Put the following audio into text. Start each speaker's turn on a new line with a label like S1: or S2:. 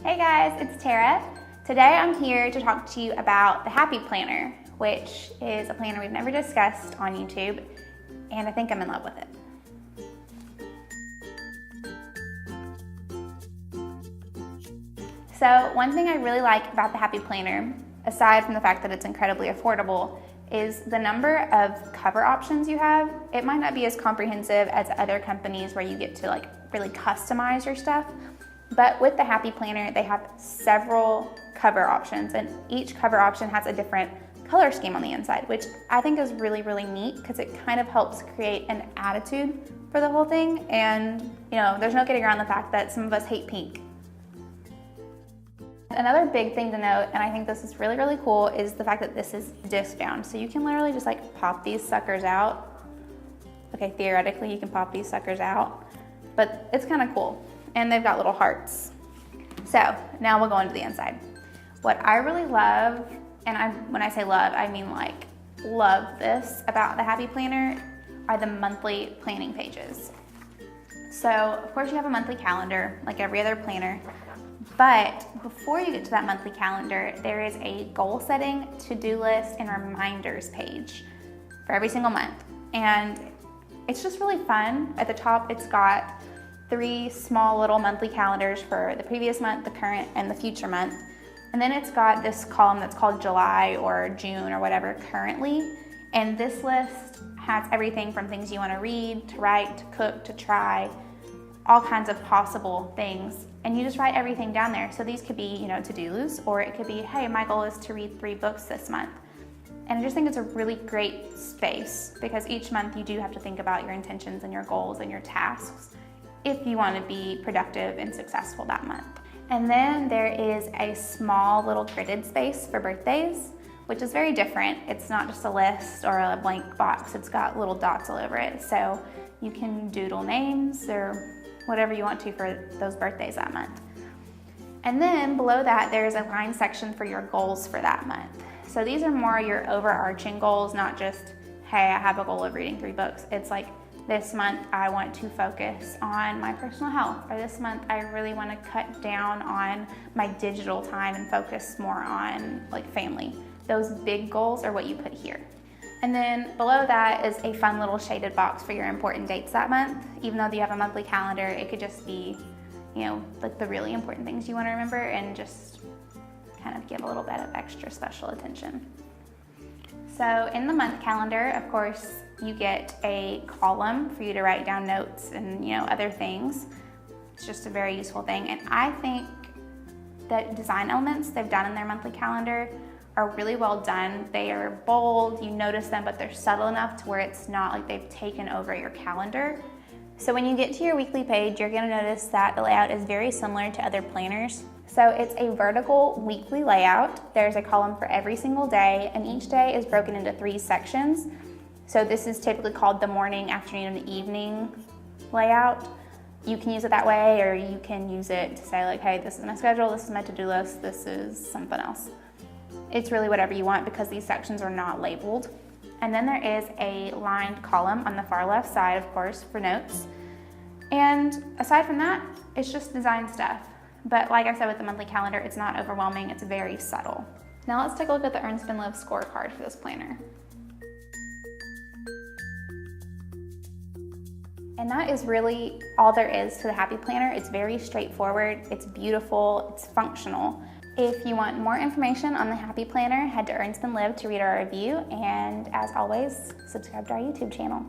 S1: Hey guys, it's Tara. Today I'm here to talk to you about the Happy Planner, which is a planner we've never discussed on YouTube, and I think I'm in love with it. So one thing I really like about the Happy Planner, aside from the fact that it's incredibly affordable, is the number of cover options you have. It might not be as comprehensive as other companies where you get to really customize your stuff, but with the Happy Planner, they have several cover options, and each cover option has a different color scheme on the inside, which I think is really, really neat because it kind of helps create an attitude for the whole thing. And there's no getting around the fact that some of us hate pink. Another big thing to note, and I think this is really, really cool, is the fact that this is disc bound. So you can literally just pop these suckers out. Okay, theoretically you can pop these suckers out, but it's kind of cool. And they've got little hearts. So now we'll go into the inside. What I really love, and when I say love, I mean love this about the Happy Planner, are the monthly planning pages. So of course you have a monthly calendar like every other planner, but before you get to that monthly calendar, there is a goal setting, to-do list, and reminders page for every single month. And it's just really fun. At the top, it's got 3 small little monthly calendars for the previous month, the current, and the future month. And then it's got this column that's called July or June or whatever currently. And this list has everything from things you want to read, to write, to cook, to try, all kinds of possible things. And you just write everything down there. So these could be, to-dos, or it could be, hey, my goal is to read 3 books this month. And I just think it's a really great space because each month you do have to think about your intentions and your goals and your tasks if you want to be productive and successful that month. And then there is a small little gridded space for birthdays, which is very different. It's not just a list or a blank box. It's got little dots all over it. So you can doodle names or whatever you want to for those birthdays that month. And then below that, there's a line section for your goals for that month. So these are more your overarching goals, not just, hey, I have a goal of reading 3 books. It's like, this month I want to focus on my personal health, or this month I really want to cut down on my digital time and focus more on family. Those big goals are what you put here. And then below that is a fun little shaded box for your important dates that month. Even though you have a monthly calendar, it could just be, the really important things you want to remember and just kind of give a little bit of extra special attention. So in the month calendar, of course, you get a column for you to write down notes and other things. It's just a very useful thing. And I think that design elements they've done in their monthly calendar are really well done. They are bold, you notice them, but they're subtle enough to where it's not like they've taken over your calendar. So when you get to your weekly page, you're gonna notice that the layout is very similar to other planners. So it's a vertical weekly layout. There's a column for every single day, and each day is broken into 3 sections. So this is typically called the morning, afternoon, and evening layout. You can use it that way, or you can use it to say hey, this is my schedule, this is my to-do list, this is something else. It's really whatever you want because these sections are not labeled. And then there is a lined column on the far left side, of course, for notes. And aside from that, it's just design stuff. But like I said with the monthly calendar, it's not overwhelming, it's very subtle. Now let's take a look at the Earn, Spend, Live scorecard for this planner. And that is really all there is to the Happy Planner. It's very straightforward, it's beautiful, it's functional. If you want more information on the Happy Planner, head to Earn, Spend, Live to read our review. And as always, subscribe to our YouTube channel.